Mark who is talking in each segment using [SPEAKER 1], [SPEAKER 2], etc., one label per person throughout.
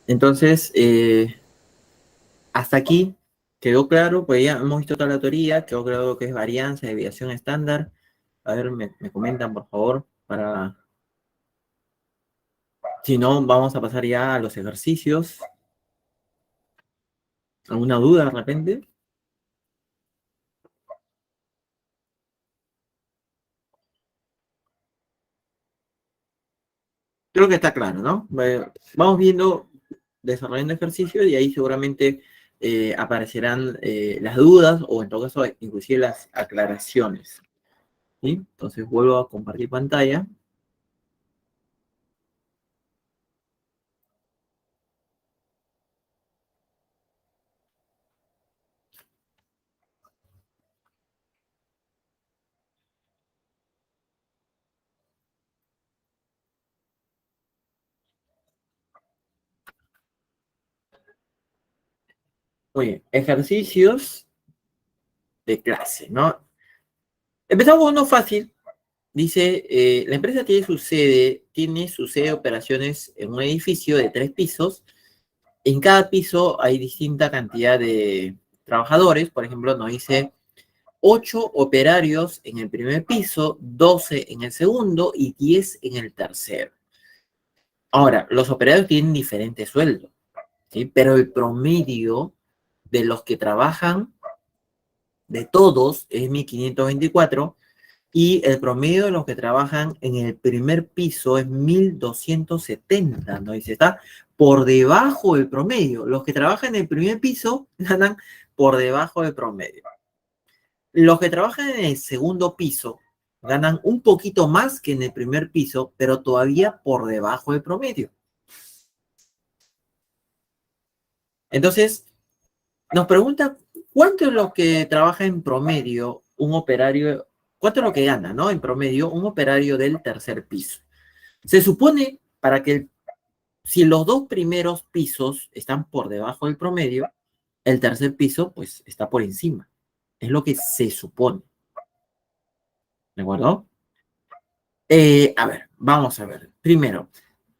[SPEAKER 1] Entonces, hasta aquí quedó claro, pues ya hemos visto toda la teoría, quedó claro lo que es varianza, desviación estándar. A ver, me comentan, por favor, para... Si no, vamos a pasar ya a los ejercicios. ¿Alguna duda de repente? Creo que está claro, ¿no? Vamos viendo, desarrollando ejercicios y ahí seguramente aparecerán las dudas o en todo caso inclusive las aclaraciones. ¿Sí? Entonces vuelvo a compartir pantalla. Muy bien, ejercicios de clase, ¿no? Empezamos con uno fácil. Dice, la empresa tiene su sede de operaciones en un edificio de 3 pisos. En cada piso hay distinta cantidad de trabajadores. Por ejemplo, nos dice 8 operarios en el primer piso, 12 en el segundo y 10 en el tercero. Ahora, los operarios tienen diferentes sueldos, ¿sí? Pero el promedio de los que trabajan, de todos, es 1.524 y el promedio de los que trabajan en el primer piso es 1.270, ¿no? Dice, está por debajo del promedio. Los que trabajan en el primer piso ganan por debajo del promedio. Los que trabajan en el segundo piso ganan un poquito más que en el primer piso, pero todavía por debajo del promedio. Entonces, nos pregunta cuánto es lo que trabaja en promedio un operario, cuánto es lo que gana, ¿no? En promedio un operario del tercer piso. Se supone para que si los dos primeros pisos están por debajo del promedio, el tercer piso pues está por encima. Es lo que se supone. ¿De acuerdo? A ver, vamos a ver. Primero,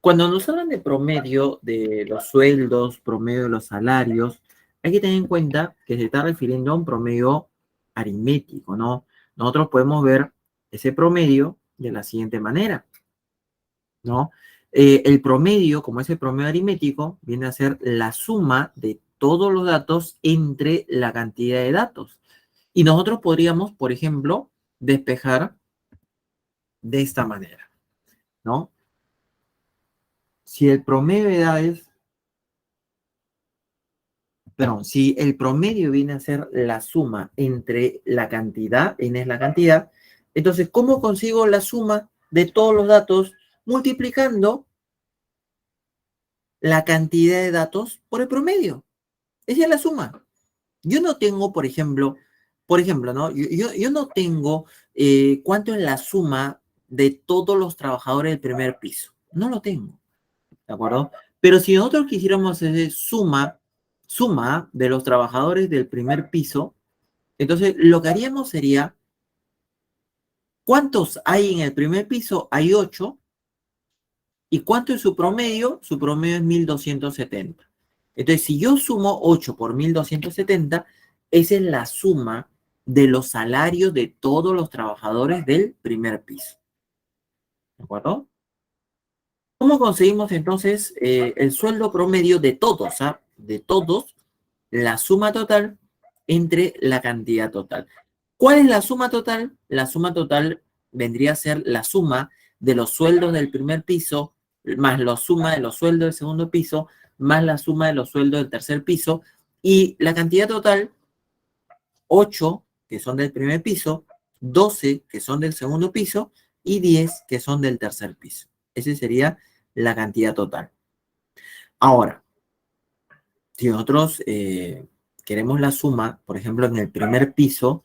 [SPEAKER 1] cuando nos hablan de promedio de los sueldos, promedio de los salarios, hay que tener en cuenta que se está refiriendo a un promedio aritmético, ¿no? Nosotros podemos ver ese promedio de la siguiente manera, ¿no? El promedio, como es el promedio aritmético, viene a ser la suma de todos los datos entre la cantidad de datos. Y nosotros podríamos, por ejemplo, despejar de esta manera, ¿no? Si el promedio de edades, perdón, si el promedio viene a ser la suma entre la cantidad, n es la cantidad, entonces, ¿cómo consigo la suma de todos los datos multiplicando la cantidad de datos por el promedio? Esa es la suma. Yo no tengo, por ejemplo, ¿no? Yo no tengo cuánto es la suma de todos los trabajadores del primer piso. No lo tengo, ¿de acuerdo? Pero si nosotros quisiéramos hacer suma de los trabajadores del primer piso, entonces lo que haríamos sería, ¿cuántos hay en el primer piso? Hay 8. ¿Y cuánto es su promedio? Su promedio es 1.270. Entonces, si yo sumo 8 por 1.270, esa es la suma de los salarios de todos los trabajadores del primer piso. ¿De acuerdo? ¿Cómo conseguimos entonces el sueldo promedio de todos? ¿Ah? De todos, la suma total entre la cantidad total. ¿Cuál es la suma total? La suma total vendría a ser la suma de los sueldos del primer piso, más la suma de los sueldos del segundo piso, más la suma de los sueldos del tercer piso, y la cantidad total, 8 que son del primer piso, 12 que son del segundo piso, y 10 que son del tercer piso. Esa sería la cantidad total. Ahora, si nosotros queremos la suma, por ejemplo, en el primer piso,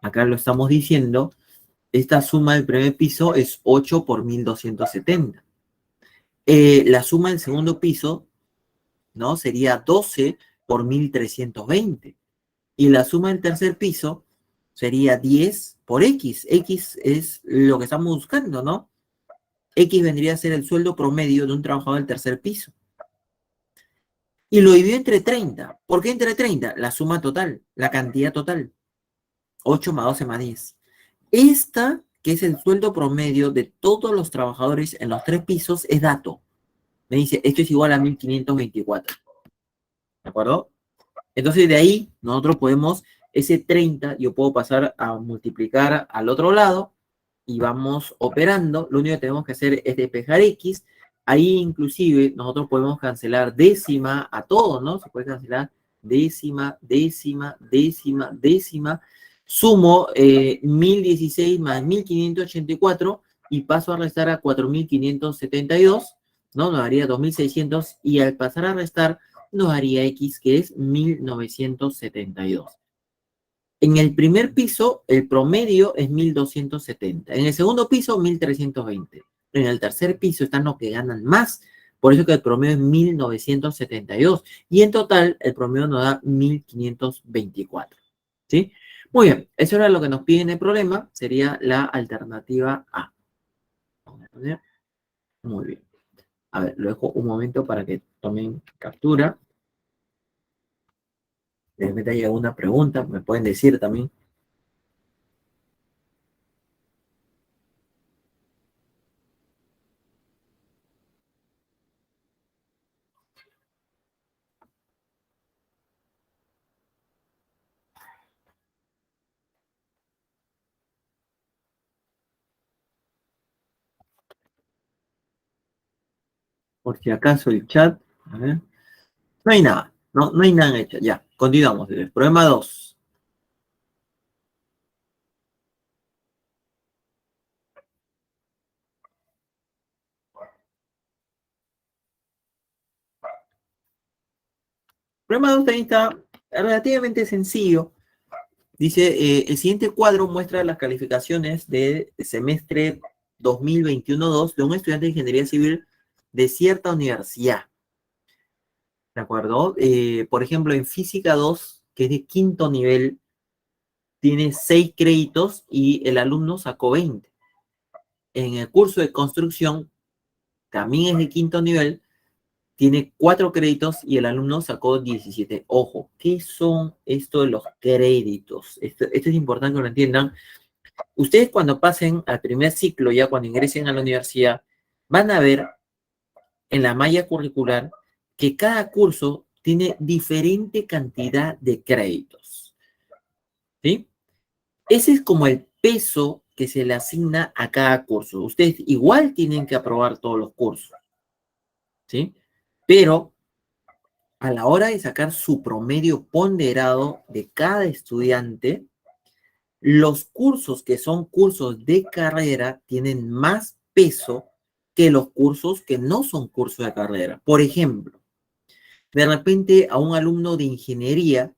[SPEAKER 1] acá lo estamos diciendo, esta suma del primer piso es 8 por 1.270. La suma del segundo piso, ¿no? Sería 12 por 1.320. Y la suma del tercer piso sería 10 por X. X es lo que estamos buscando, ¿no? X vendría a ser el sueldo promedio de un trabajador del tercer piso. y lo dividió entre 30. ¿Por qué entre 30? La suma total, la cantidad total. 8 más 12 más 10. Esta, que es el sueldo promedio de todos los trabajadores en los 3 pisos, es dato. Me dice, esto es igual a 1524. ¿De acuerdo? Entonces de ahí nosotros podemos, ese 30, yo puedo pasar a multiplicar al otro lado y vamos operando. Lo único que tenemos que hacer es despejar X. Ahí inclusive nosotros podemos cancelar décima a todo, ¿no? Se puede cancelar décima, décima, décima, décima. Sumo 1016 más 1584 y paso a restar a 4572, ¿no? Nos daría 2600 y al pasar a restar nos daría X, que es 1972. En el primer piso, el promedio es 1270. En el segundo piso, 1320. En el tercer piso están los que ganan más. Por eso que el promedio es 1972. Y en total, el promedio nos da 1524. ¿Sí? Muy bien. Eso era lo que nos pide en el problema. Sería la alternativa A. Muy bien. A ver, lo dejo un momento para que tomen captura. De repente hay alguna pregunta, me pueden decir también. Por si acaso el chat. A ver. No hay nada. No hay nada en el chat. Ya, continuamos. Problema 2. Problema 2 también está relativamente sencillo. Dice, el siguiente cuadro muestra las calificaciones de semestre 2021-2 de un estudiante de ingeniería civil de cierta universidad. ¿De acuerdo? Por ejemplo, en física 2, que es de quinto nivel, tiene 6 créditos y el alumno sacó 20. En el curso de construcción, también es de quinto nivel, tiene 4 créditos y el alumno sacó 17. Ojo, ¿qué son esto de los créditos? Esto es importante que lo entiendan. Ustedes cuando pasen al primer ciclo, ya cuando ingresen a la universidad, van a ver en la malla curricular que cada curso tiene diferente cantidad de créditos. ¿Sí? Ese es como el peso que se le asigna a cada curso. Ustedes igual tienen que aprobar todos los cursos, ¿sí? Pero a la hora de sacar su promedio ponderado de cada estudiante, los cursos que son cursos de carrera tienen más peso que los cursos que no son cursos de carrera. Por ejemplo, de repente a un alumno de ingeniería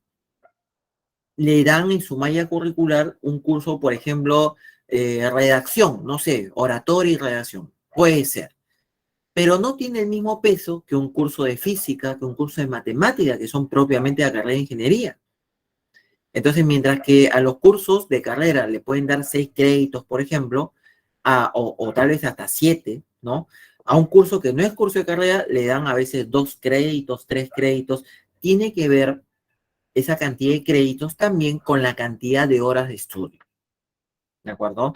[SPEAKER 1] le dan en su malla curricular un curso, por ejemplo, redacción, no sé, oratoria y redacción. Puede ser. Pero no tiene el mismo peso que un curso de física, que un curso de matemática, que son propiamente de la carrera de ingeniería. Entonces, mientras que a los cursos de carrera le pueden dar 6 créditos, por ejemplo, o tal vez hasta 7, ¿no? A un curso que no es curso de carrera le dan a veces 2 créditos, 3 créditos. Tiene que ver esa cantidad de créditos también con la cantidad de horas de estudio. ¿De acuerdo?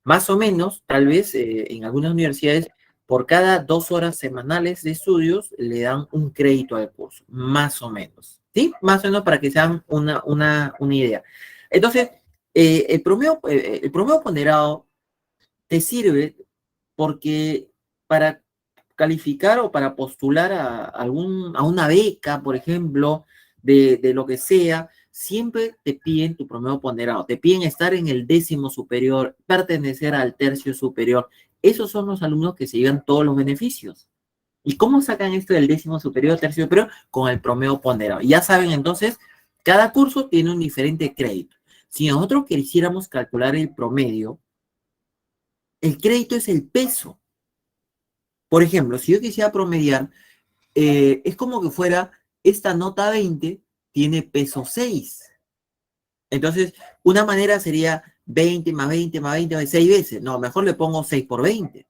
[SPEAKER 1] Más o menos, tal vez en algunas universidades, por cada 2 horas semanales de estudios, le dan un crédito al curso. Más o menos. ¿Sí? Más o menos para que se hagan una idea. Entonces, el promedio ponderado te sirve porque para calificar o para postular a una beca, por ejemplo, de lo que sea, siempre te piden tu promedio ponderado, te piden estar en el 10º superior, pertenecer al tercio superior. Esos son los alumnos que se llevan todos los beneficios. ¿Y cómo sacan esto del 10º superior, tercio superior? Con el promedio ponderado. Ya saben, entonces, cada curso tiene un diferente crédito. Si nosotros quisiéramos calcular el promedio, el crédito es el peso. Por ejemplo, si yo quisiera promediar, es como que fuera, esta nota 20 tiene peso 6. Entonces, una manera sería 20 más 20 más 20 más 6 veces. No, mejor le pongo 6 por 20.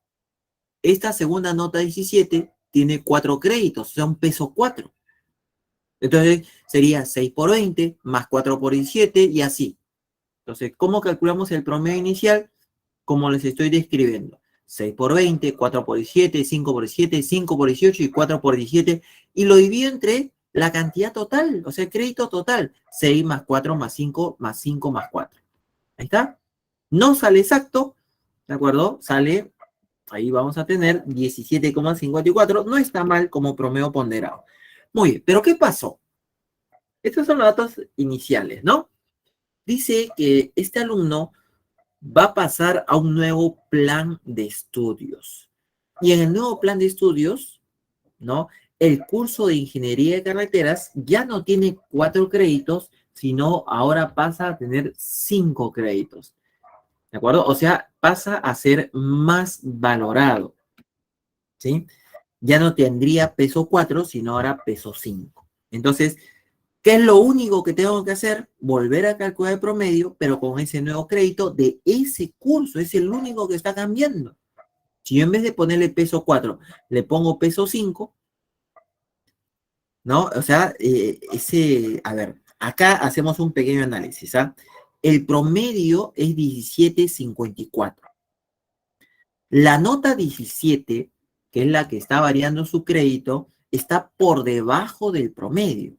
[SPEAKER 1] Esta segunda nota 17 tiene 4 créditos, o sea, un peso 4. Entonces sería 6 por 20 más 4 por 17 y así. Entonces, ¿cómo calculamos el promedio inicial? Como les estoy describiendo. 6 por 20, 4 por 17, 5 por 17, 5 por 18 y 4 por 17. Y lo divido entre la cantidad total, o sea, el crédito total. 6 más 4 más 5 más 5 más 4. Ahí está. No sale exacto, ¿de acuerdo? Sale, ahí vamos a tener 17,54. No está mal como promedio ponderado. Muy bien, pero ¿qué pasó? Estos son los datos iniciales, ¿no? Dice que este alumno va a pasar a un nuevo plan de estudios. Y en el nuevo plan de estudios, ¿no? El curso de ingeniería de carreteras ya no tiene 4 créditos, sino ahora pasa a tener 5 créditos. ¿De acuerdo? O sea, pasa a ser más valorado. ¿Sí? Ya no tendría peso 4, sino ahora peso 5. Entonces, ¿qué es lo único que tengo que hacer? Volver a calcular el promedio, pero con ese nuevo crédito de ese curso. Es el único que está cambiando. Si yo en vez de ponerle peso 4, le pongo peso 5, ¿no? O sea, a ver, acá hacemos un pequeño análisis, ¿ah? El promedio es 17,54. La nota 17, que es la que está variando su crédito, está por debajo del promedio.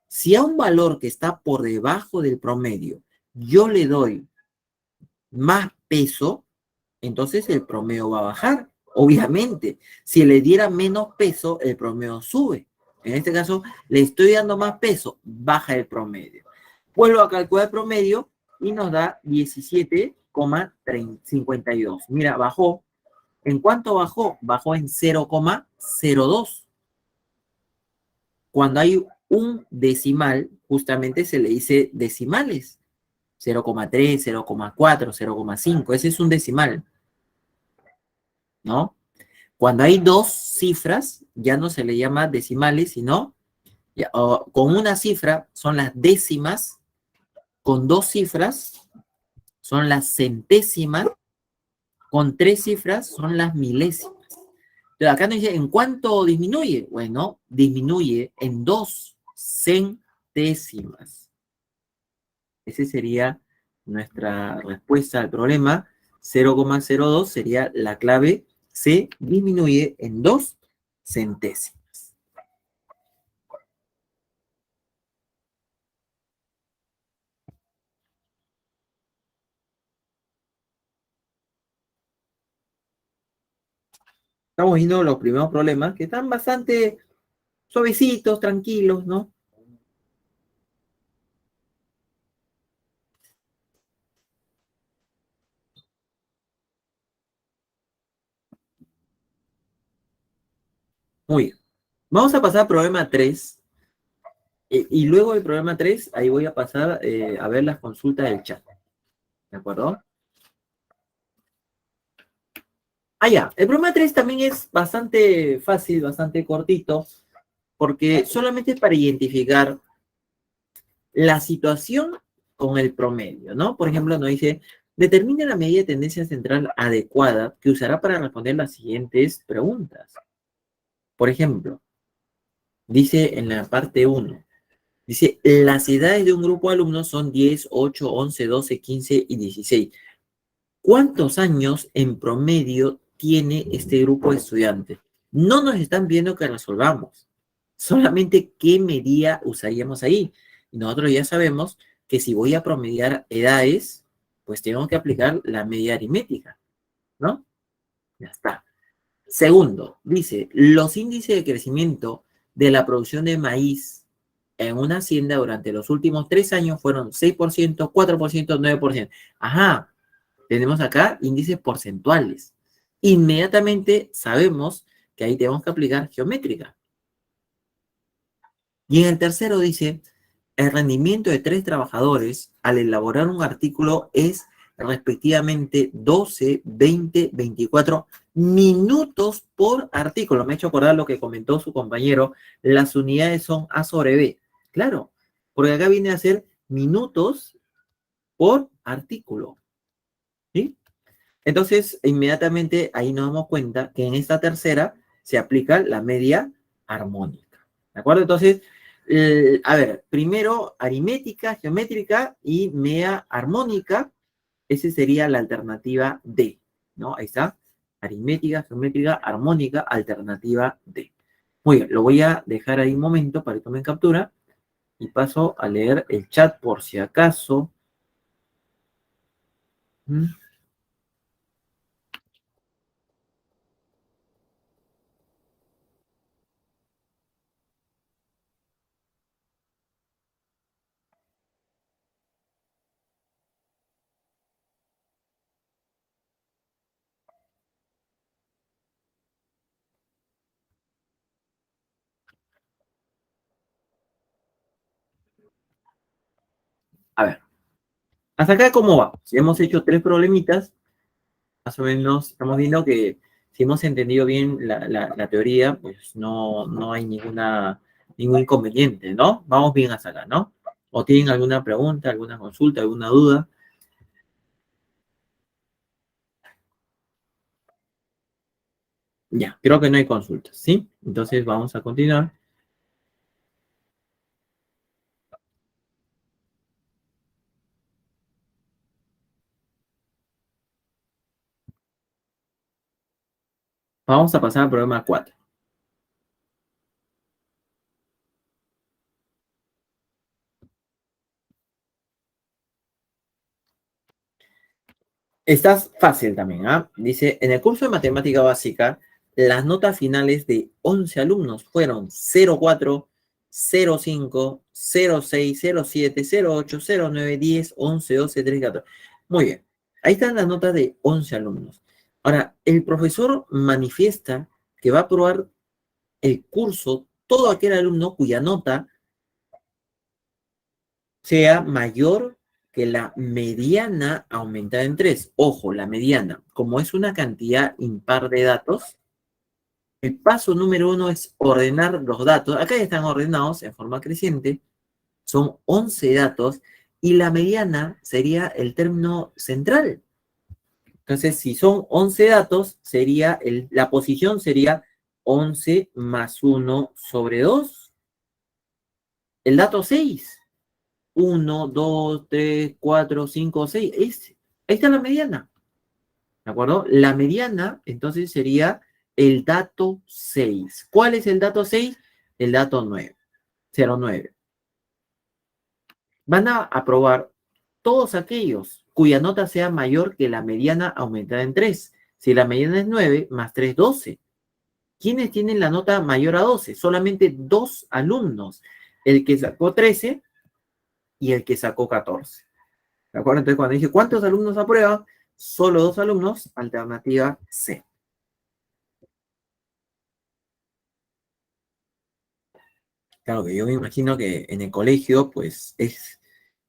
[SPEAKER 1] Si a un valor que está por debajo del promedio yo le doy más peso, entonces el promedio va a bajar. Obviamente, si le diera menos peso, el promedio sube. En este caso, le estoy dando más peso, baja el promedio. Vuelvo a calcular el promedio y nos da 17,52. Mira, bajó. ¿En cuánto bajó? Bajó en 0,02. Cuando hay un decimal, justamente se le dice decimales. 0,3, 0,4, 0,5. Ese es un decimal, ¿no? Cuando hay dos cifras, ya no se le llama decimales, sino con una cifra son las décimas, con dos cifras son las centésimas, con tres cifras son las milésimas. Entonces acá nos dice, ¿en cuánto disminuye? Bueno, disminuye en 2 centésimas. Esa sería nuestra respuesta al problema. 0,02 sería la clave. Se disminuye en 2 centésimas. Estamos viendo los primeros problemas que están bastante suavecitos, tranquilos, ¿no? Muy bien. Vamos a pasar al problema 3. Y luego del problema 3, ahí voy a pasar a ver las consultas del chat. ¿De acuerdo? Ah, ya. El problema 3 también es bastante fácil, bastante cortito, porque solamente es para identificar la situación con el promedio, ¿no? Por ejemplo, nos dice, determine la medida de tendencia central adecuada que usará para responder las siguientes preguntas. Por ejemplo, dice en la parte 1, dice, las edades de un grupo de alumnos son 10, 8, 11, 12, 15 y 16. ¿Cuántos años en promedio tiene este grupo de estudiantes? No nos están viendo que resolvamos, solamente qué medida usaríamos ahí. Y nosotros ya sabemos que si voy a promediar edades, pues tengo que aplicar la medida aritmética, ¿no? Ya está. Segundo, dice, los índices de crecimiento de la producción de maíz en una hacienda durante los últimos 3 años fueron 6%, 4%, 9%. Ajá, tenemos acá índices porcentuales. Inmediatamente sabemos que ahí tenemos que aplicar geométrica. Y en el tercero dice, el rendimiento de 3 trabajadores al elaborar un artículo es respectivamente 12, 20, 24 minutos por artículo. Me ha hecho acordar lo que comentó su compañero, las unidades son A sobre B. Claro, porque acá viene a ser minutos por artículo. ¿Sí? Entonces, inmediatamente ahí nos damos cuenta que en esta tercera se aplica la media armónica. ¿De acuerdo? Entonces, A ver, primero aritmética, geométrica y media armónica. Esa sería la alternativa D, ¿no? Ahí está. Aritmética, geométrica, armónica, alternativa D. Muy bien, lo voy a dejar ahí un momento para que tomen captura y paso a leer el chat por si acaso. ¿Mm? A ver, hasta acá cómo va. Si hemos hecho tres problemitas, más o menos estamos viendo que si hemos entendido bien la teoría, pues no hay ningún inconveniente, ¿no? Vamos bien hasta acá, ¿no? ¿O tienen alguna pregunta, alguna consulta, alguna duda? Ya, creo que no hay consultas, ¿sí? Entonces vamos a continuar. Vamos a pasar al problema 4. Esta es fácil también, ¿ah? Dice, en el curso de matemática básica, las notas finales de 11 alumnos fueron 04, 05, 06, 07, 08, 09, 10, 11, 12, 13, 14. Muy bien. Ahí están las notas de 11 alumnos. Ahora, el profesor manifiesta que va a aprobar el curso todo aquel alumno cuya nota sea mayor que la mediana aumentada en 3. Ojo, la mediana, como es una cantidad impar de datos, el paso número 1 es ordenar los datos. Acá ya están ordenados en forma creciente, son 11 datos, y la mediana sería el término central. Entonces, si son 11 datos, la posición sería 11 más 1/2. El dato 6. 1, 2, 3, 4, 5, 6. Ahí está la mediana. ¿De acuerdo? La mediana, entonces, sería el dato 6. ¿Cuál es el dato 6? El dato 9. 09. Van a aprobar todos aquellos cuya nota sea mayor que la mediana aumentada en 3. Si la mediana es 9, más 3, 12. ¿Quiénes tienen la nota mayor a 12? Solamente dos alumnos. El que sacó 13 y el que sacó 14. ¿De acuerdo? Entonces, cuando dije, ¿cuántos alumnos aprueban? Solo dos alumnos, alternativa C. Claro que yo me imagino que en el colegio, pues, es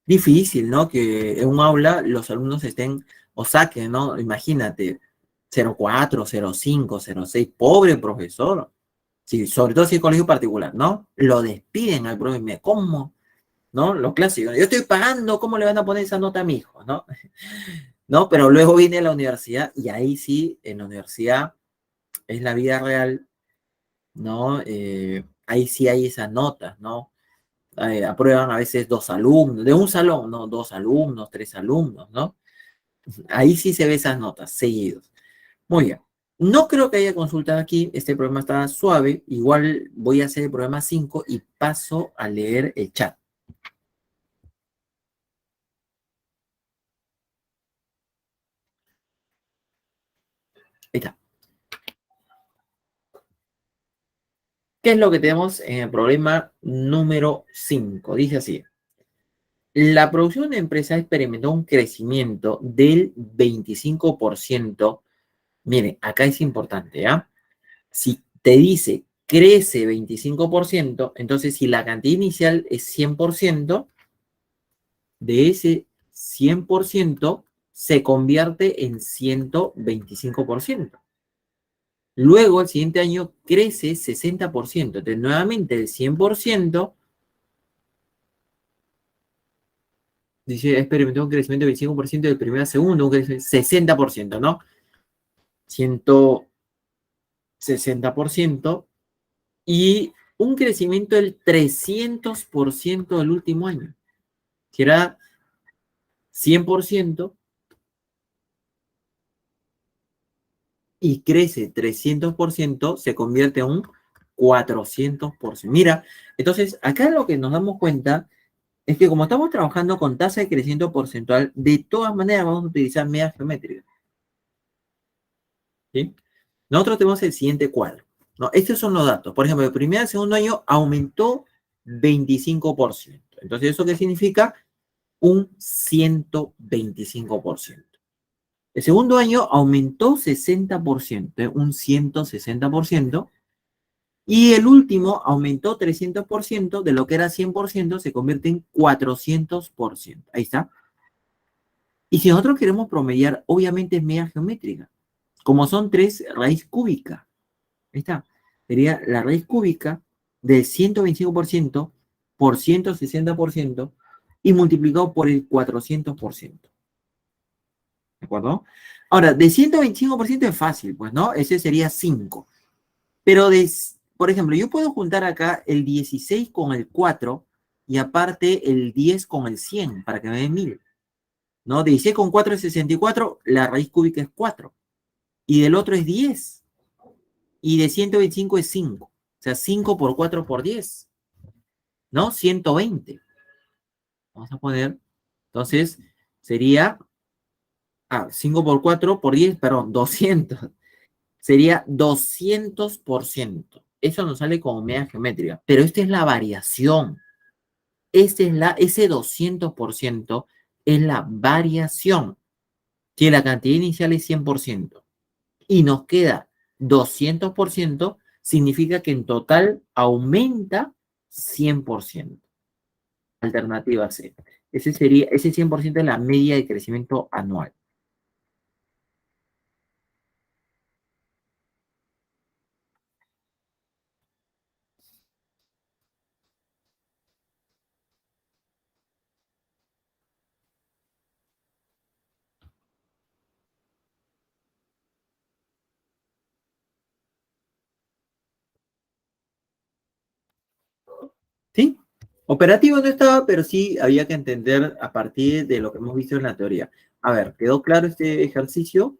[SPEAKER 1] difícil, ¿no? Que en un aula los alumnos estén o saquen, ¿no? Imagínate, 04, 05, 06, pobre profesor. Sí, sobre todo si es colegio particular, ¿no? Lo despiden al profesor, ¿cómo? ¿No? Lo clásico, yo estoy pagando, ¿cómo le van a poner esa nota a mi hijo? ¿No? ¿No? Pero luego viene a la universidad y ahí sí, en la universidad es la vida real, ¿no? Ahí sí hay esas notas, ¿no? Aprueban a veces dos alumnos, de un salón, ¿no? Dos alumnos, tres alumnos, ¿no? Ahí sí se ve esas notas seguidos. Muy bien. No creo que haya consulta aquí, este problema está suave, igual voy a hacer el problema 5 y paso a leer el chat. Ahí está. ¿Qué es lo que tenemos en el problema número 5? Dice así. La producción de una empresa experimentó un crecimiento del 25%. Mire, acá es importante, ¿ya? Si te dice crece 25%, entonces si la cantidad inicial es 100%, de ese 100% se convierte en 125%. Luego, el siguiente año crece 60%. Entonces, nuevamente el 100%. Dice, experimentó un crecimiento del 25% del primer a segundo, un crecimiento 60%, ¿no? 160%. Y un crecimiento del 300% del último año. Si era 100% y crece 300%, se convierte en un 400%. Mira, entonces acá lo que nos damos cuenta es que como estamos trabajando con tasa de crecimiento porcentual, de todas maneras vamos a utilizar medidas geométricas. ¿Sí? Nosotros tenemos el siguiente cuadro, ¿no? Estos son los datos. Por ejemplo, el primer al segundo año aumentó 25%. Entonces, ¿eso qué significa? Un 125%. El segundo año aumentó 60%, un 160%. Y el último aumentó 300%, de lo que era 100% se convierte en 400%. Ahí está. Y si nosotros queremos promediar, obviamente es media geométrica. Como son 3 raíz cúbica. Ahí está. Sería la raíz cúbica del 125% por 160% y multiplicado por el 400%. ¿De acuerdo? Ahora, de 125% es fácil, pues, ¿no? Ese sería 5. Pero, por ejemplo, yo puedo juntar acá el 16 con el 4 y aparte el 10 con el 100 para que me den 1000. ¿No? 16 con 4 es 64, la raíz cúbica es 4. Y del otro es 10. Y de 125 es 5. O sea, 5 por 4 por 10. ¿No? 120. Vamos a poner. Entonces, sería 5 por 4 por 10, perdón, 200. Sería 200%. Eso nos sale como media geométrica. Pero esta es la variación. Ese 200% es la variación. Que la cantidad inicial es 100%. Y nos queda 200%, significa que en total aumenta 100%. Alternativa C. Ese 100% es la media de crecimiento anual. ¿Sí? Operativo no estaba, pero sí había que entender a partir de lo que hemos visto en la teoría. A ver, ¿quedó claro este ejercicio?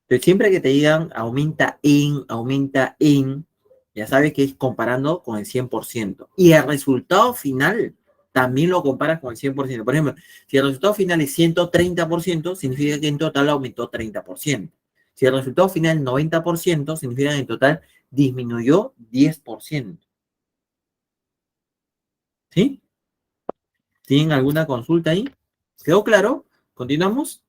[SPEAKER 1] Entonces, siempre que te digan aumenta en, ya sabes que es comparando con el 100%. Y el resultado final también lo comparas con el 100%. Por ejemplo, si el resultado final es 130%, significa que en total aumentó 30%. Si el resultado final es 90%, significa que en total disminuyó 10%. ¿Sí? ¿Tienen alguna consulta ahí? ¿Quedó claro? ¿Continuamos?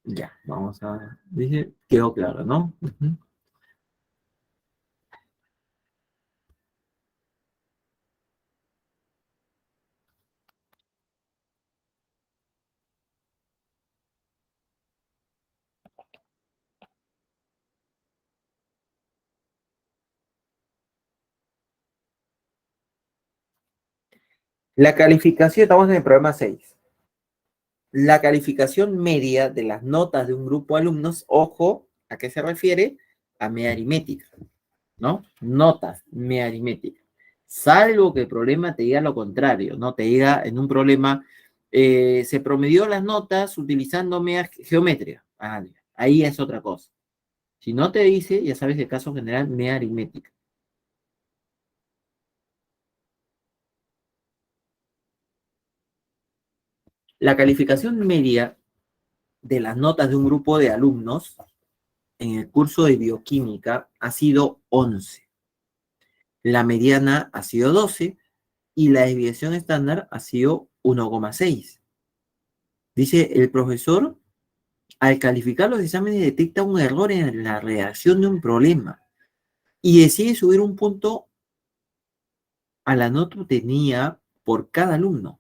[SPEAKER 1] Ya, vamos a... Dice, quedó claro, ¿no? Ujú. La calificación, estamos en el problema 6. La calificación media de las notas de un grupo de alumnos, ojo, ¿a qué se refiere? A media aritmética, ¿no? Notas, media aritmética. Salvo que el problema te diga lo contrario, ¿no? Te diga en un problema, se promedió las notas utilizando media geometría. Ahí es otra cosa. Si no te dice, ya sabes el caso general, media aritmética. La calificación media de las notas de un grupo de alumnos en el curso de bioquímica ha sido 11. La mediana ha sido 12 y la desviación estándar ha sido 1,6. Dice el profesor, al calificar los exámenes detecta un error en la redacción de un problema y decide subir un punto a la nota obtenida por cada alumno.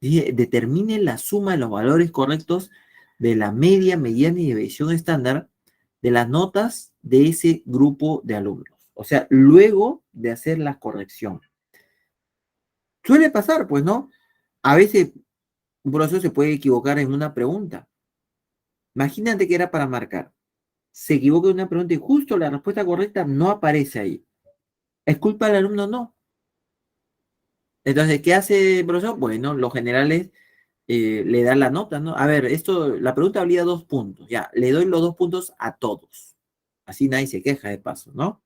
[SPEAKER 1] Dice, determine la suma de los valores correctos de la media, mediana y desviación estándar de las notas de ese grupo de alumnos. O sea, luego de hacer la corrección. Suele pasar, pues, ¿no? A veces un profesor se puede equivocar en una pregunta. Imagínate que era para marcar. Se equivoca en una pregunta y justo la respuesta correcta no aparece ahí. ¿Es culpa del alumno? No. Entonces, ¿qué hace el profesor? Bueno, los generales le dan la nota, ¿no? A ver, la pregunta valía 2 puntos. Ya, le doy los 2 puntos a todos. Así nadie se queja de paso, ¿no?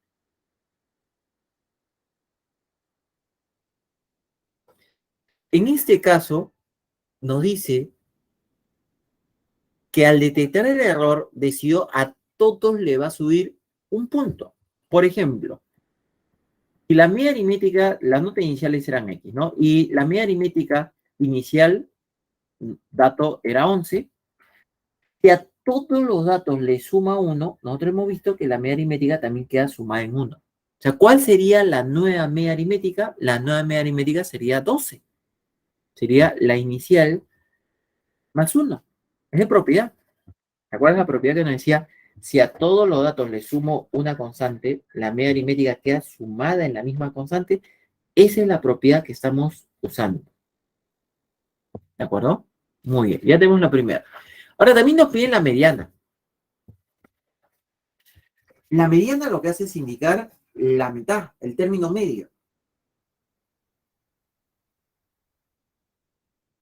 [SPEAKER 1] En este caso, nos dice que al detectar el error, decidió a todos le va a subir 1 punto. Por ejemplo, si la media aritmética, las notas iniciales eran X, ¿no? Y la media aritmética inicial, dato era 11. Si a todos los datos le suma 1, nosotros hemos visto que la media aritmética también queda sumada en 1. O sea, ¿cuál sería la nueva media aritmética? La nueva media aritmética sería 12. Sería la inicial más 1. Es de propiedad. ¿Te acuerdas la propiedad que nos decía? Si a todos los datos le sumo una constante, la media aritmética queda sumada en la misma constante. Esa es la propiedad que estamos usando. ¿De acuerdo? Muy bien, ya tenemos la primera. Ahora también nos piden la mediana. La mediana lo que hace es indicar la mitad, el término medio.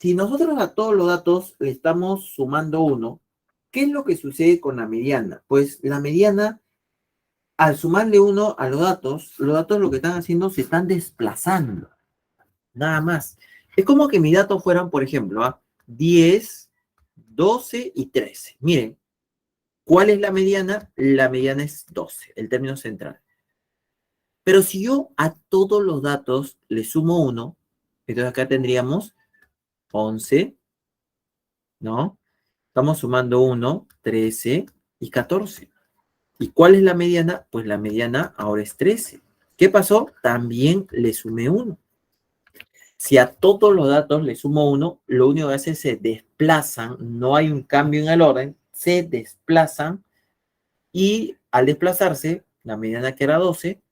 [SPEAKER 1] Si nosotros a todos los datos le estamos sumando 1, ¿qué es lo que sucede con la mediana? Pues la mediana, al sumarle 1 a los datos lo que están haciendo se están desplazando. Nada más. Es como que mis datos fueran, por ejemplo, 10, 12 y 13. Miren, ¿cuál es la mediana? La mediana es 12, el término central. Pero si yo a todos los datos le sumo 1, entonces acá tendríamos 11, ¿no? Estamos sumando 1, 13 y 14. ¿Y cuál es la mediana? Pues la mediana ahora es 13. ¿Qué pasó? También le sumé 1. Si a todos los datos le sumo 1, lo único que hace es se desplazan, no hay un cambio en el orden, se desplazan y al desplazarse, la mediana que era 12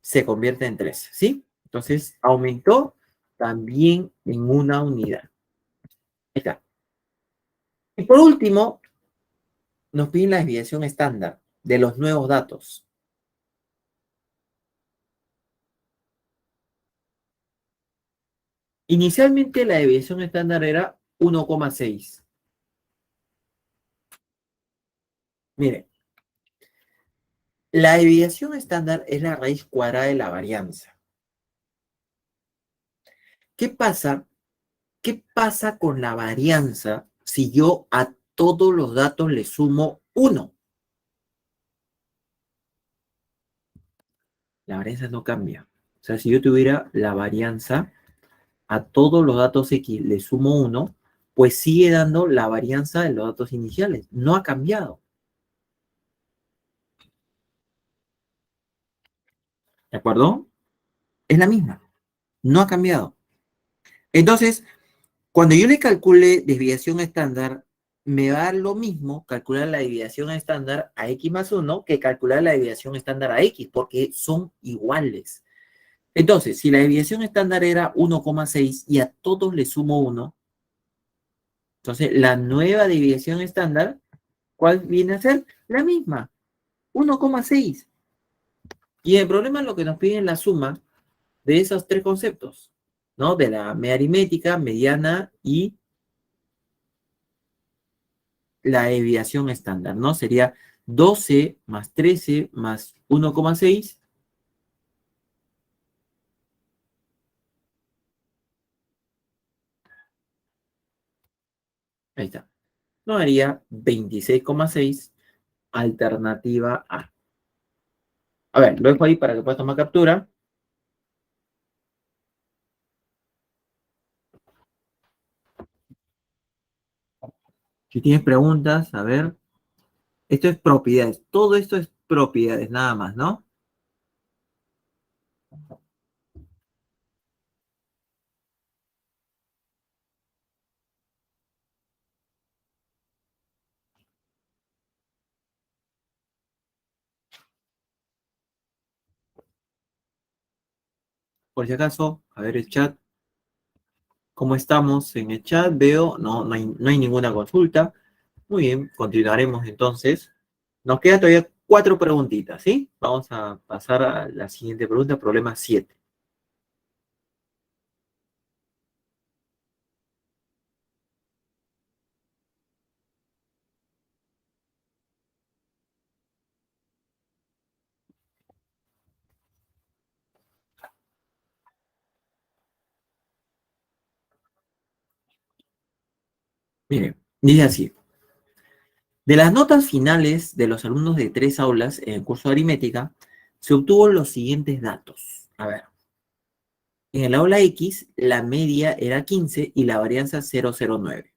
[SPEAKER 1] se convierte en 13, ¿sí? Entonces aumentó también en una unidad. Ahí está. Y por último, nos piden la desviación estándar de los nuevos datos. Inicialmente la desviación estándar era 1,6. Mire, la desviación estándar es la raíz cuadrada de la varianza. ¿Qué pasa? ¿Qué pasa con la varianza si yo a todos los datos le sumo 1? La varianza no cambia. O sea, si yo tuviera la varianza a todos los datos X le sumo 1, pues sigue dando la varianza de los datos iniciales. No ha cambiado. ¿De acuerdo? Es la misma. No ha cambiado. Entonces, cuando yo le calcule desviación estándar, me va a dar lo mismo calcular la desviación estándar a X más 1 que calcular la desviación estándar a X, porque son iguales. Entonces, si la desviación estándar era 1,6 y a todos le sumo 1, entonces la nueva desviación estándar, ¿cuál viene a ser? La misma, 1,6. Y el problema es lo que nos piden la suma de esos tres conceptos, ¿no? De la media aritmética, mediana y la desviación estándar, ¿no? Sería 12 más 13 más 1,6. Ahí está. No haría 26,6, alternativa A. A ver, lo dejo ahí para que puedas tomar captura. Si tienes preguntas, a ver. Esto es propiedades. Todo esto es propiedades, nada más, ¿no? Por si acaso, a ver el chat. ¿Cómo estamos en el chat? Veo, no hay ninguna consulta. Muy bien, continuaremos entonces. Nos quedan todavía 4 preguntitas, ¿sí? Vamos a pasar a la siguiente pregunta, problema 7. Miren, dice así. De las notas finales de los alumnos de 3 aulas en el curso de aritmética, se obtuvo los siguientes datos. A ver, en el aula X, la media era 15 y la varianza 0,09.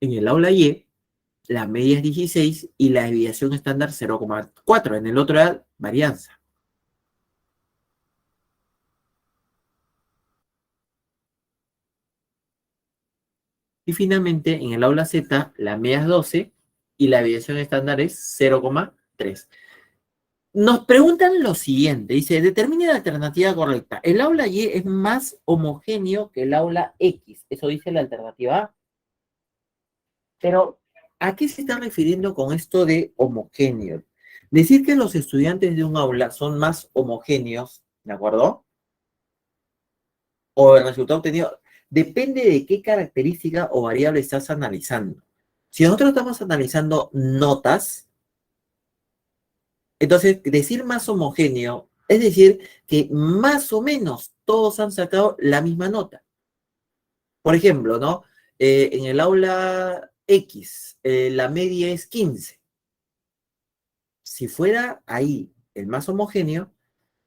[SPEAKER 1] En el aula Y, la media es 16 y la desviación estándar 0,4. En el otro era varianza. Y finalmente, en el aula Z, la media es 12 y la desviación estándar es 0,3. Nos preguntan lo siguiente, dice, determine la alternativa correcta. El aula Y es más homogéneo que el aula X. Eso dice la alternativa A. Pero, ¿a qué se está refiriendo con esto de homogéneo? Decir que los estudiantes de un aula son más homogéneos, ¿de acuerdo? O el resultado obtenido, depende de qué característica o variable estás analizando. Si nosotros estamos analizando notas, entonces decir más homogéneo es decir que más o menos todos han sacado la misma nota. Por ejemplo, ¿no? En el aula X, la media es 15. Si fuera ahí el más homogéneo,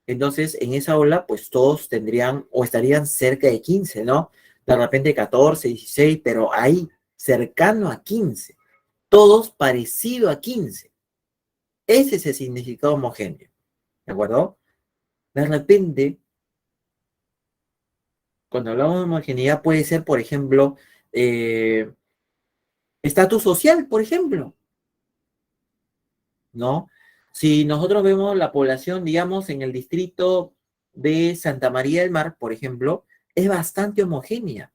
[SPEAKER 1] entonces en esa aula, pues todos tendrían o estarían cerca de 15, ¿no? De repente 14, 16, pero ahí, cercano a 15. Todos parecido a 15. Ese es el significado homogéneo, ¿de acuerdo? De repente, cuando hablamos de homogeneidad, puede ser, por ejemplo, estatus social, por ejemplo, ¿no? Si nosotros vemos la población, digamos, en el distrito de Santa María del Mar, por ejemplo, es bastante homogénea.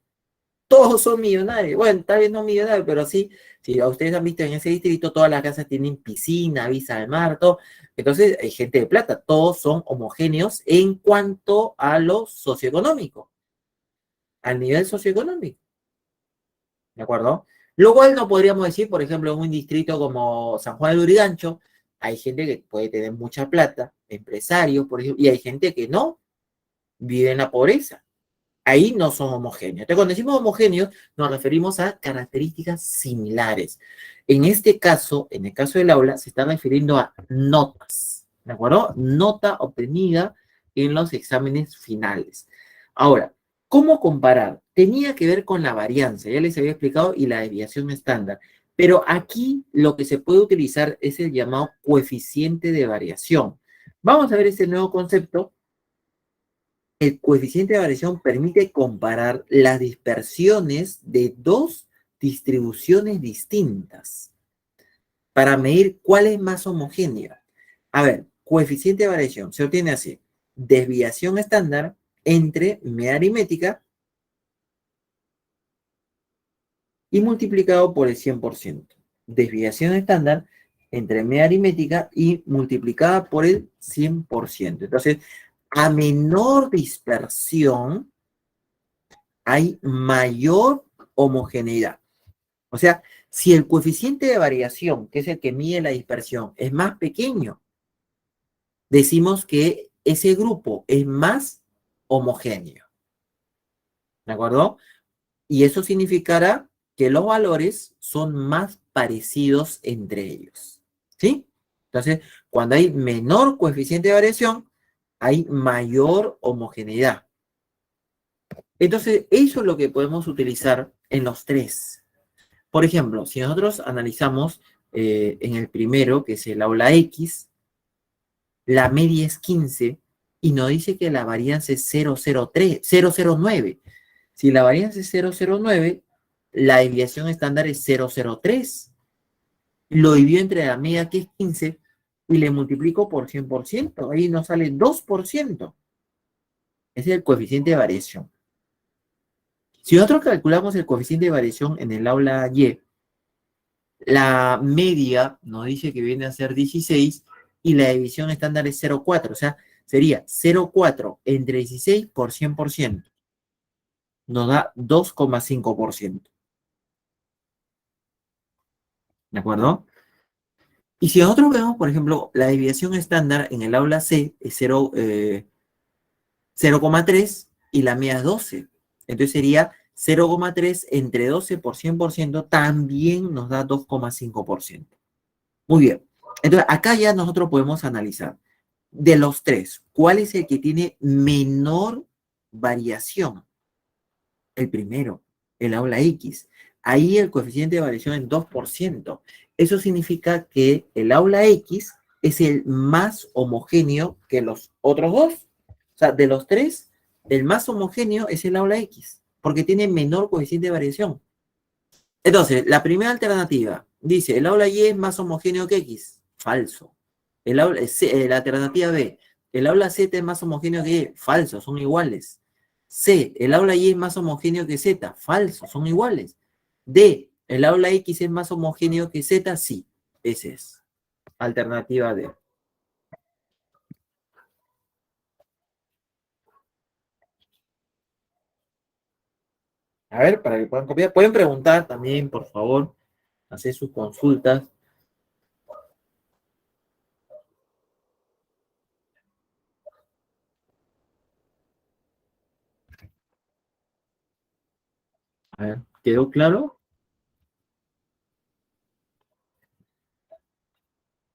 [SPEAKER 1] Todos son millonarios. Bueno, tal vez no millonarios, pero sí, si ustedes han visto en ese distrito, todas las casas tienen piscina, vista al mar, todo. Entonces, hay gente de plata. Todos son homogéneos en cuanto a lo socioeconómico, al nivel socioeconómico. ¿De acuerdo? Lo cual no podríamos decir, por ejemplo, en un distrito como San Juan de Lurigancho, hay gente que puede tener mucha plata, empresarios, por ejemplo, y hay gente que no, vive en la pobreza. Ahí no son homogéneos. Entonces, cuando decimos homogéneos, nos referimos a características similares. En este caso, en el caso del aula, se está refiriendo a notas, ¿de acuerdo? Nota obtenida en los exámenes finales. Ahora, ¿cómo comparar? Tenía que ver con la varianza, ya les había explicado, y la desviación estándar. Pero aquí lo que se puede utilizar es el llamado coeficiente de variación. Vamos a ver este nuevo concepto. El coeficiente de variación permite comparar las dispersiones de dos distribuciones distintas para medir cuál es más homogénea. A ver, coeficiente de variación se obtiene así: desviación estándar entre media aritmética y multiplicado por el 100%. Desviación estándar entre media aritmética y multiplicada por el 100%. Entonces, a menor dispersión, hay mayor homogeneidad. O sea, si el coeficiente de variación, que es el que mide la dispersión, es más pequeño, decimos que ese grupo es más homogéneo. ¿De acuerdo? Y eso significará que los valores son más parecidos entre ellos. ¿Sí? Entonces, cuando hay menor coeficiente de variación, hay mayor homogeneidad. Entonces, eso es lo que podemos utilizar en los tres. Por ejemplo, si nosotros analizamos en el primero, que es el aula X, la media es 15 y nos dice que la varianza es 0,09. Si la varianza es 0,09, la desviación estándar es 0,03. Lo divido entre la media, que es 15, y le multiplico por 100%. Ahí nos sale 2%. Ese es el coeficiente de variación. Si nosotros calculamos el coeficiente de variación en el aula Y, la media nos dice que viene a ser 16 y la división estándar es 0,4. O sea, sería 0,4 entre 16 por 100%. Nos da 2,5%. ¿De acuerdo? Y si nosotros vemos, por ejemplo, la desviación estándar en el aula C es 0,3 y la media es 12. Entonces sería 0,3 entre 12 por 100% también nos da 2,5%. Muy bien. Entonces acá ya nosotros podemos analizar de los tres, ¿cuál es el que tiene menor variación? El primero, el aula X. Ahí el coeficiente de variación es 2%. Eso significa que el aula X es el más homogéneo que los otros dos. O sea, de los tres, el más homogéneo es el aula X, porque tiene menor coeficiente de variación. Entonces, la primera alternativa dice, el aula Y es más homogéneo que X. Falso. La alternativa B, el aula Z es más homogéneo que Y. Falso, son iguales. C, el aula Y es más homogéneo que Z. Falso, son iguales. D, el aula X es más homogéneo que Z. Sí, ese es. Alternativa D. A ver, para que puedan copiar. Pueden preguntar también, por favor. Hacer sus consultas. A ver, ¿quedó claro?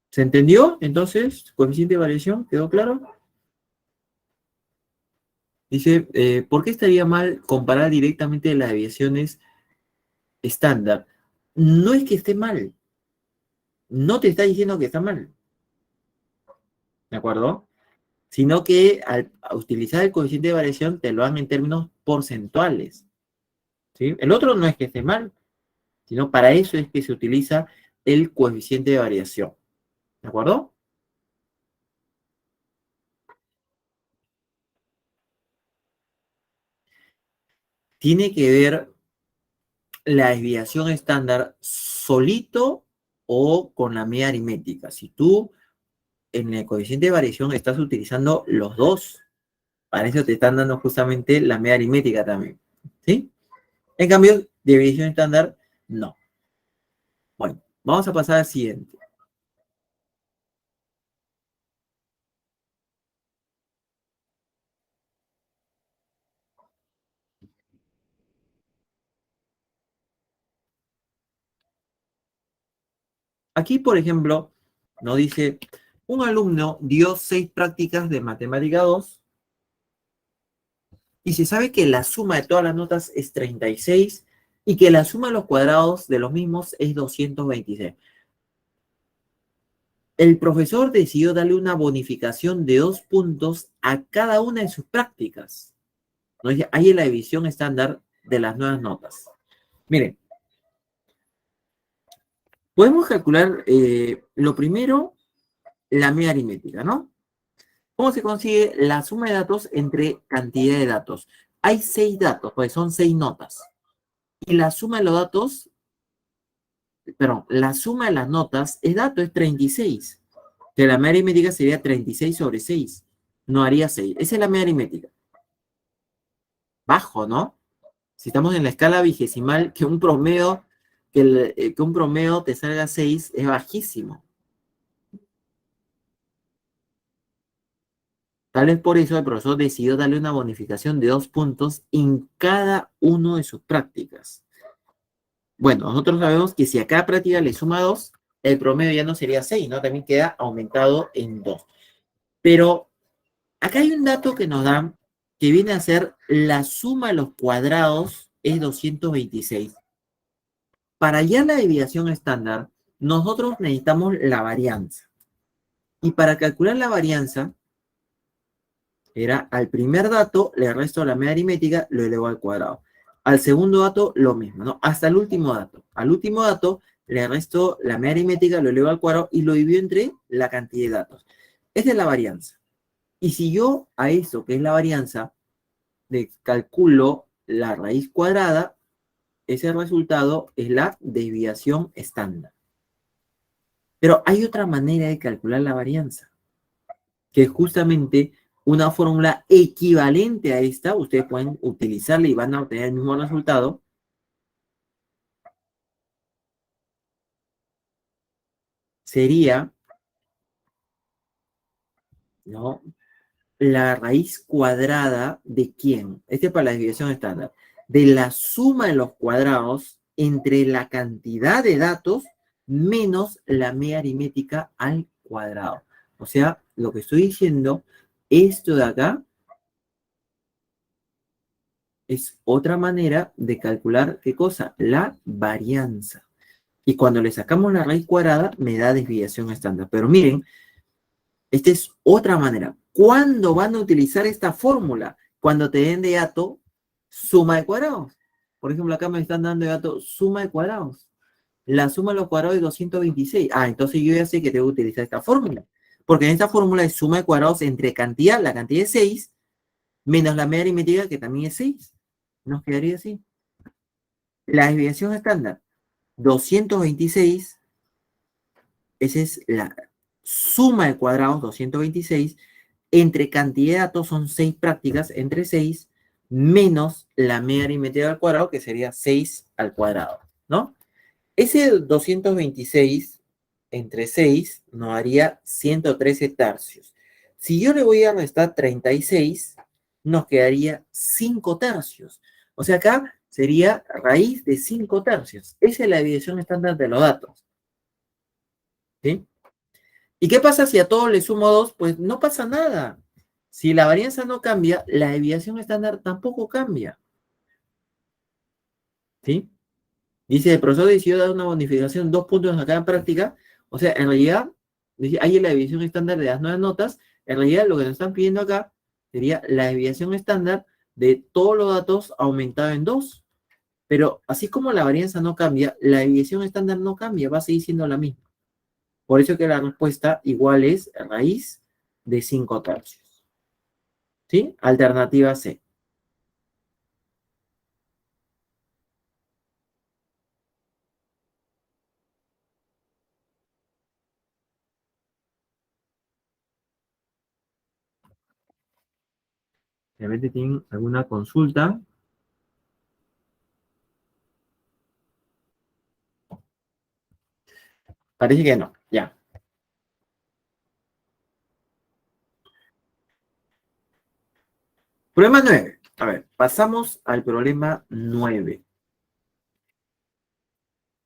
[SPEAKER 1] ¿Se entendió? Entonces, coeficiente de variación, ¿quedó claro? Dice, ¿por qué estaría mal comparar directamente las desviaciones estándar? No es que esté mal, no te está diciendo que está mal, ¿de acuerdo? Sino que al utilizar el coeficiente de variación te lo dan en términos porcentuales, ¿sí? El otro no es que esté mal, sino para eso es que se utiliza el coeficiente de variación, ¿de acuerdo? Tiene que ver la desviación estándar solito o con la media aritmética. Si tú en el coeficiente de variación estás utilizando los dos. Para eso te están dando justamente la media aritmética también. ¿Sí? En cambio, desviación estándar, no. Bueno, vamos a pasar al siguiente. Aquí, por ejemplo, nos dice, un alumno dio 6 prácticas de matemática 2 y se sabe que la suma de todas las notas es 36 y que la suma de los cuadrados de los mismos es 226. El profesor decidió darle una bonificación de 2 puntos a cada una de sus prácticas. Nos dice, ahí es la división estándar de las nuevas notas. Miren, podemos calcular lo primero, la media aritmética, ¿no? ¿Cómo se consigue la suma de datos entre cantidad de datos? Hay 6 datos, pues son 6 notas. Y la suma de los datos, perdón, la suma de las notas es dato, es 36. Que la media aritmética sería 36 sobre 6. No haría 6. Esa es la media aritmética. Bajo, ¿no? Si estamos en la escala vigesimal, que un promedio te salga 6 es bajísimo. Tal vez por eso el profesor decidió darle una bonificación de 2 puntos en cada una de sus prácticas. Bueno, nosotros sabemos que si a cada práctica le suma 2, el promedio ya no sería 6, ¿no? También queda aumentado en 2. Pero acá hay un dato que nos dan que viene a ser la suma de los cuadrados es 226. Para hallar la desviación estándar, nosotros necesitamos la varianza. Y para calcular la varianza, era al primer dato le resto la media aritmética, lo elevo al cuadrado. Al segundo dato, lo mismo, ¿no? Hasta el último dato. Al último dato le resto la media aritmética, lo elevo al cuadrado y lo divido entre la cantidad de datos. Esta es la varianza. Y si yo a eso, que es la varianza, calculo la raíz cuadrada, ese resultado es la desviación estándar. Pero hay otra manera de calcular la varianza, que es justamente una fórmula equivalente a esta. Ustedes pueden utilizarla y van a obtener el mismo resultado. Sería, ¿no?, la raíz cuadrada de ¿quién? Este es para la desviación estándar. De la suma de los cuadrados entre la cantidad de datos menos la media aritmética al cuadrado. O sea, lo que estoy diciendo, esto de acá es otra manera de calcular, ¿qué cosa? La varianza. Y cuando le sacamos la raíz cuadrada, me da desviación estándar. Pero miren, esta es otra manera. ¿Cuándo van a utilizar esta fórmula? Cuando te den de dato suma de cuadrados. Por ejemplo, acá me están dando de dato suma de cuadrados. La suma de los cuadrados es 226. Ah, entonces yo ya sé que tengo que utilizar esta fórmula. Porque en esta fórmula es suma de cuadrados entre cantidad, la cantidad es 6, menos la media aritmética, que también es 6. Nos quedaría así. La desviación estándar, 226, esa es la suma de cuadrados, 226, entre cantidad de datos son 6 prácticas, entre 6, menos la media aritmética al cuadrado, que sería 6 al cuadrado, ¿no? Ese 226 entre 6 nos daría 113 tercios. Si yo le voy a restar 36, nos quedaría 5 tercios. O sea, acá sería raíz de 5 tercios. Esa es la desviación estándar de los datos. ¿Sí? ¿Y qué pasa si a todos le sumo 2? Pues no pasa nada. Si la varianza no cambia, la desviación estándar tampoco cambia. ¿Sí? Dice, el profesor decidió dar una bonificación 2 puntos a cada práctica. O sea, en realidad, dice, hay la desviación estándar de las 9 notas. En realidad, lo que nos están pidiendo acá sería la desviación estándar de todos los datos aumentado en 2. Pero así como la varianza no cambia, la desviación estándar no cambia, va a seguir siendo la misma. Por eso que la respuesta igual es raíz de 5 tercios. ¿Sí? Alternativa C. Realmente tienen alguna consulta. Parece que no. Ya. Problema 9. A ver, pasamos al problema 9.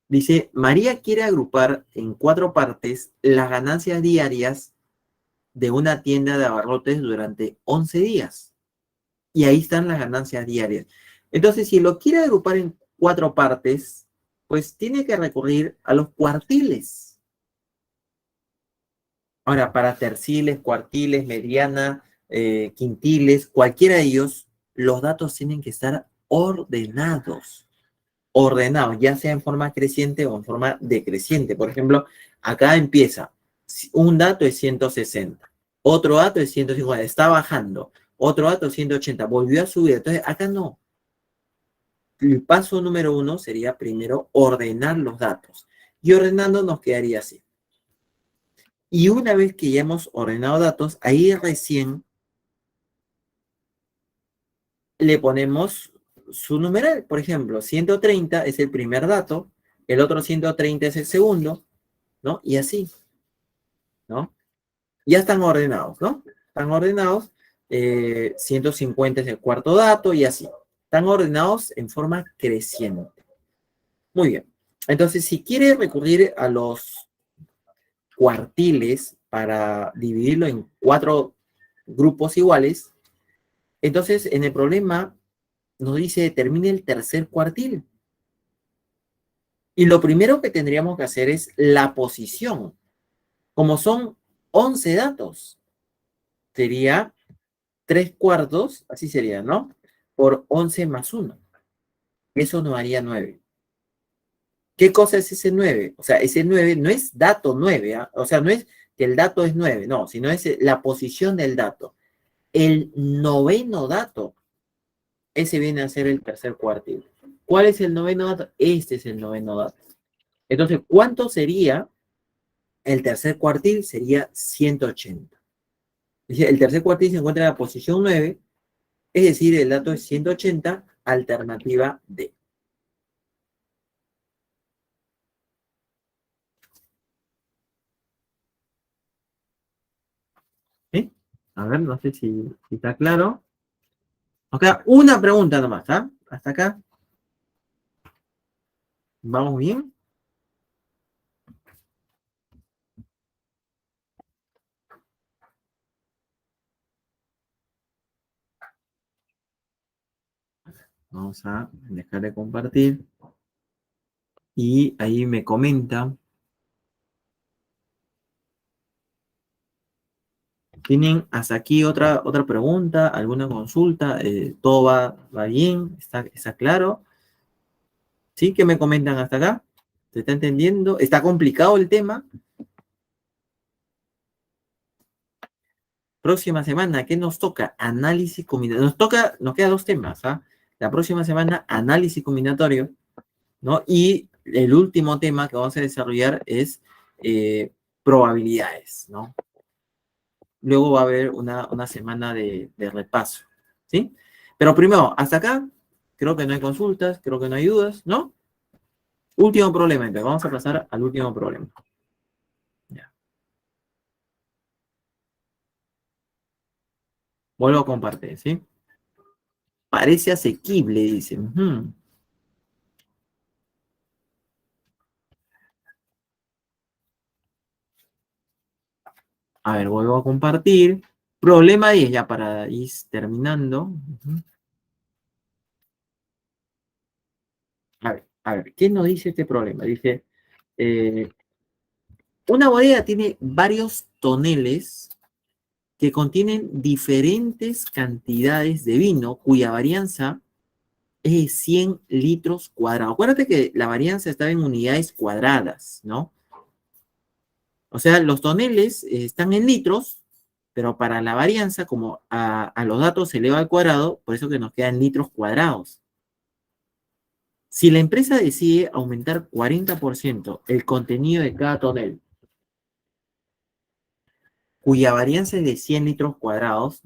[SPEAKER 1] Dice, María quiere agrupar en 4 partes las ganancias diarias de una tienda de abarrotes durante 11 días. Y ahí están las ganancias diarias. Entonces, si lo quiere agrupar en 4 partes, pues tiene que recurrir a los cuartiles. Ahora, para terciles, cuartiles, mediana, quintiles, cualquiera de ellos, los datos tienen que estar ordenados. Ordenados, ya sea en forma creciente o en forma decreciente. Por ejemplo, acá empieza, un dato es 160, otro dato es 150, está bajando, otro dato es 180, volvió a subir. Entonces, acá no. El paso número 1 sería primero ordenar los datos. Y ordenando nos quedaría así. Y una vez que ya hemos ordenado datos, ahí recién le ponemos su numeral. Por ejemplo, 130 es el primer dato, el otro 130 es el segundo, ¿no? Y así, ¿no? Ya están ordenados, ¿no? Están ordenados, 150 es el cuarto dato y así. Están ordenados en forma creciente. Muy bien. Entonces, si quiere recurrir a los cuartiles para dividirlo en 4 grupos iguales, entonces en el problema nos dice determine el tercer cuartil. Y lo primero que tendríamos que hacer es la posición. Como son 11 datos, sería 3 cuartos, así sería, ¿no? Por 11 más 1. Eso nos haría 9. ¿Qué cosa es ese 9? O sea, ese 9 no es dato 9, ¿ah? O sea, no es que el dato es 9, no, sino es la posición del dato. El noveno dato Ese viene a ser el tercer cuartil. ¿Cuál es el noveno dato? Este es el noveno dato. Entonces, ¿cuánto sería el tercer cuartil? Sería 180. Es decir, el tercer cuartil se encuentra en la posición 9, es decir, el dato es 180, alternativa D. ¿Sí? A ver, no sé si está claro. Nos queda una pregunta nomás, ¿ah? Hasta acá. ¿Vamos bien? Vamos a dejar de compartir. Y ahí me comenta. ¿Tienen hasta aquí otra pregunta? ¿Alguna consulta? ¿Todo va bien? ¿Está claro? ¿Sí? ¿Qué me comentan hasta acá? ¿Se está entendiendo? ¿Está complicado el tema? Próxima semana, ¿qué nos toca? Análisis combinatorio. Nos queda dos temas, ¿ah? La próxima semana, análisis combinatorio, ¿no? Y el último tema que vamos a desarrollar es probabilidades, ¿no? Luego va a haber una semana de repaso, ¿sí? Pero primero, hasta acá, creo que no hay consultas, creo que no hay dudas, ¿no? Último problema, entonces vamos a pasar al último problema. Ya. Vuelvo a compartir, ¿sí? Parece asequible, dice. Ujú. A ver, vuelvo a compartir. Problema 10, ya para ir terminando. Ujú. A ver, ¿qué nos dice este problema? Dice, eh, una bodega tiene varios toneles que contienen diferentes cantidades de vino cuya varianza es de 100 litros cuadrados. Acuérdate que la varianza está en unidades cuadradas, ¿no? O sea, los toneles están en litros, pero para la varianza, como a los datos se eleva al cuadrado, por eso que nos quedan litros cuadrados. Si la empresa decide aumentar 40% el contenido de cada tonel, cuya varianza es de 100 litros cuadrados,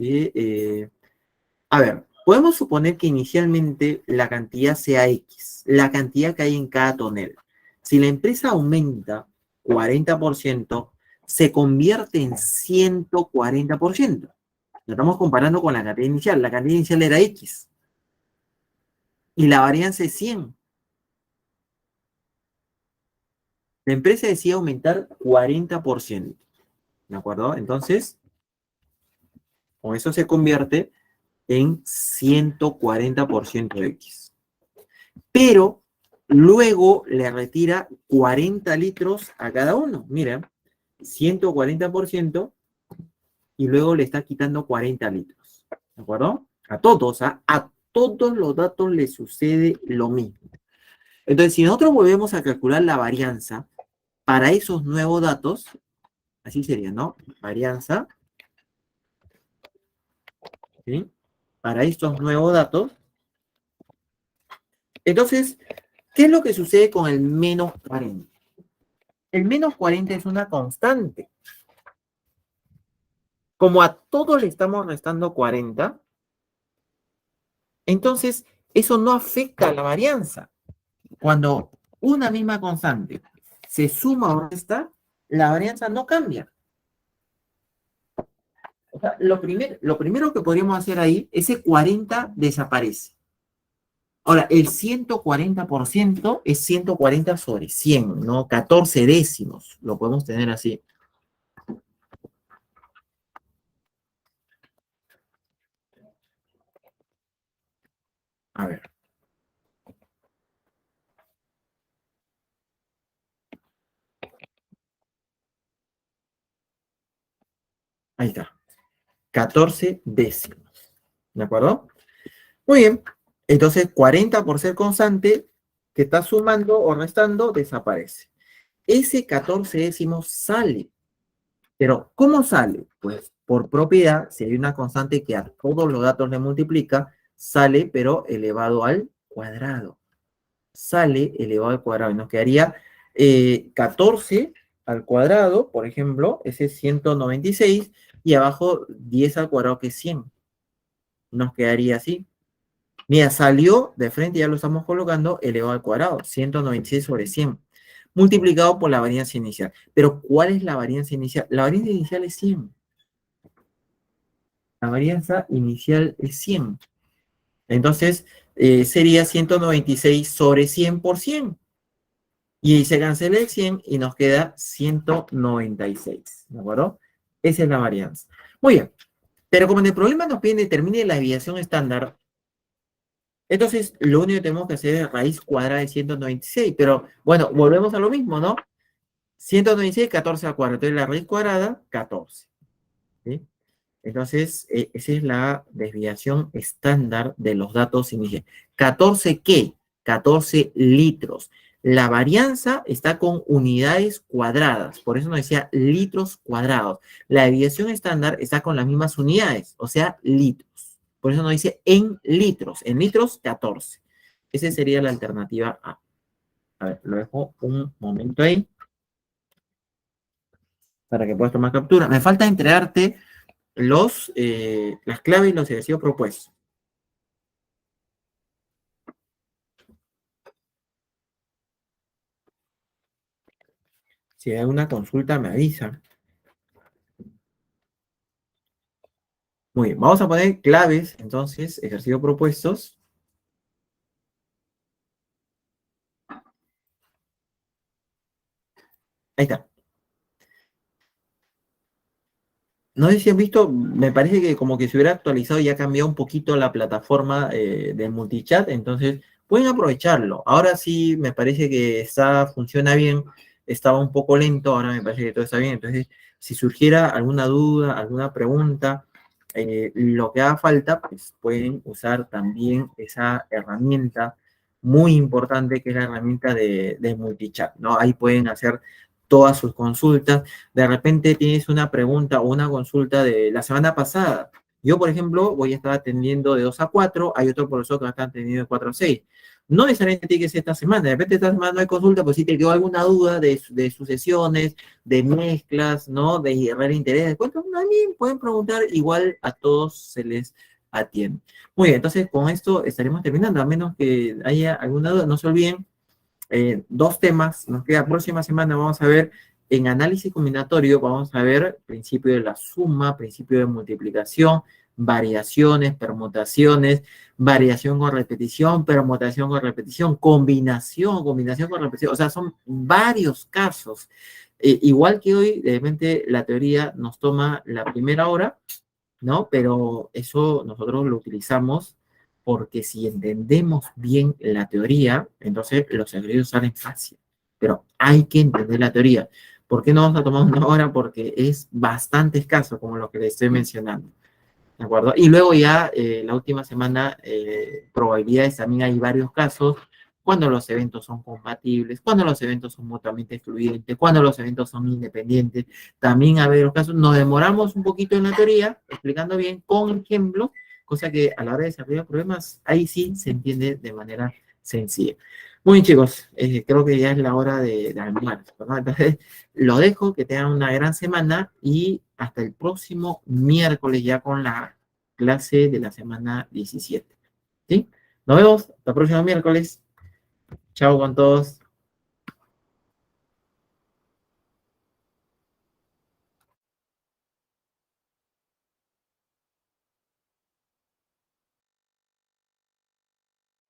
[SPEAKER 1] a ver, podemos suponer que inicialmente la cantidad sea X, la cantidad que hay en cada tonel. Si la empresa aumenta 40%, se convierte en 140%. Lo estamos comparando con la cantidad inicial. La cantidad inicial era X y la varianza es 100. La empresa decide aumentar 40%. ¿De acuerdo? Entonces, con eso se convierte en 140% X. Pero luego le retira 40 litros a cada uno. Mira, 140% y luego le está quitando 40 litros. ¿De acuerdo? A todos, a todos los datos le sucede lo mismo. Entonces, si nosotros volvemos a calcular la varianza para esos nuevos datos, así sería, ¿no? Varianza, ¿sí? Para estos nuevos datos. Entonces, ¿qué es lo que sucede con el menos 40? El menos 40 es una constante. Como a todos le estamos restando 40, entonces eso no afecta a la varianza. Cuando una misma constante se suma o resta, la varianza no cambia. O sea, lo primero que podríamos hacer ahí, ese 40 desaparece. Ahora, el 140% es 140 sobre 100, ¿no? 14 décimos, lo podemos tener así. A ver. Ahí está. 14 décimos. ¿De acuerdo? Muy bien. Entonces, 40 por ser constante, que está sumando o restando, desaparece. Ese 14 décimos sale. Pero, ¿cómo sale? Pues por propiedad, si hay una constante que a todos los datos le multiplica, sale, pero elevado al cuadrado. Sale elevado al cuadrado. Y nos quedaría 14 al cuadrado, por ejemplo, ese es 196, y abajo 10 al cuadrado, que es 100. Nos quedaría así. Mira, salió de frente, ya lo estamos colocando, elevado al cuadrado, 196 sobre 100, multiplicado por la varianza inicial. Pero, ¿cuál es la varianza inicial? La varianza inicial es 100. La varianza inicial es 100. Entonces, sería 196 sobre 100 por 100. Y ahí se cancela el 100 y nos queda 196. ¿De acuerdo? Esa es la varianza. Muy bien. Pero como en el problema nos piden determine la desviación estándar, entonces lo único que tenemos que hacer es raíz cuadrada de 196. Pero bueno, volvemos a lo mismo, ¿no? 196, 14 al cuadrado. Entonces la raíz cuadrada, 14. ¿Sí? Entonces, esa es la desviación estándar de los datos iniciales. ¿14 qué? 14 litros. La varianza está con unidades cuadradas, por eso nos decía litros cuadrados. La desviación estándar está con las mismas unidades, o sea, litros. Por eso nos dice en litros 14. Esa sería la alternativa A. A ver, lo dejo un momento ahí para que puedas tomar captura. Me falta entregarte las claves y los ejercicios propuestos. Si hay alguna consulta, me avisa. Muy bien, vamos a poner claves, entonces, ejercicios propuestos. Ahí está. No sé si han visto, me parece que como que se hubiera actualizado y ha cambiado un poquito la plataforma del multichat, entonces pueden aprovecharlo. Ahora sí me parece que funciona bien, estaba un poco lento, ahora me parece que todo está bien. Entonces, si surgiera alguna duda, alguna pregunta, lo que haga falta, pues pueden usar también esa herramienta muy importante que es la herramienta de multichat, ¿no? Ahí pueden hacer todas sus consultas. De repente tienes una pregunta o una consulta de la semana pasada. Yo, por ejemplo, voy a estar atendiendo de 2 a 4, hay otro profesor que va a estar atendiendo de 4 a 6. No necesariamente tiene que ser esta semana, de repente esta semana no hay consulta, pues si te quedó alguna duda de sucesiones, de mezclas, ¿no? De real interés, ¿cuántos? También pueden preguntar, igual a todos se les atiende. Muy bien, entonces con esto estaremos terminando, a menos que haya alguna duda, no se olviden dos temas, nos queda próxima semana, vamos a ver en análisis combinatorio, vamos a ver principio de la suma, principio de multiplicación, variaciones, permutaciones, variación con repetición, permutación con repetición, combinación con repetición, o sea, son varios casos. Igual que hoy, de repente la teoría nos toma la primera hora, ¿no? Pero eso nosotros lo utilizamos porque si entendemos bien la teoría, entonces los ejercicios salen fácil. Pero hay que entender la teoría. ¿Por qué no vamos a tomar una hora? Porque es bastante escaso, como lo que le estoy mencionando. ¿De acuerdo? Y luego ya la última semana, probabilidades, también hay varios casos, cuando los eventos son compatibles, cuando los eventos son mutuamente excluyentes, cuando los eventos son independientes, también hay varios casos. Nos demoramos un poquito en la teoría, explicando bien con ejemplos, cosa que a la hora de desarrollar problemas, ahí sí se entiende de manera sencilla. Muy bien, chicos, creo que ya es la hora de almorzar, ¿verdad? Entonces, lo dejo, que tengan una gran semana y hasta el próximo miércoles ya con la clase de la semana 17. ¿Sí? Nos vemos hasta el próximo miércoles. Chao con todos.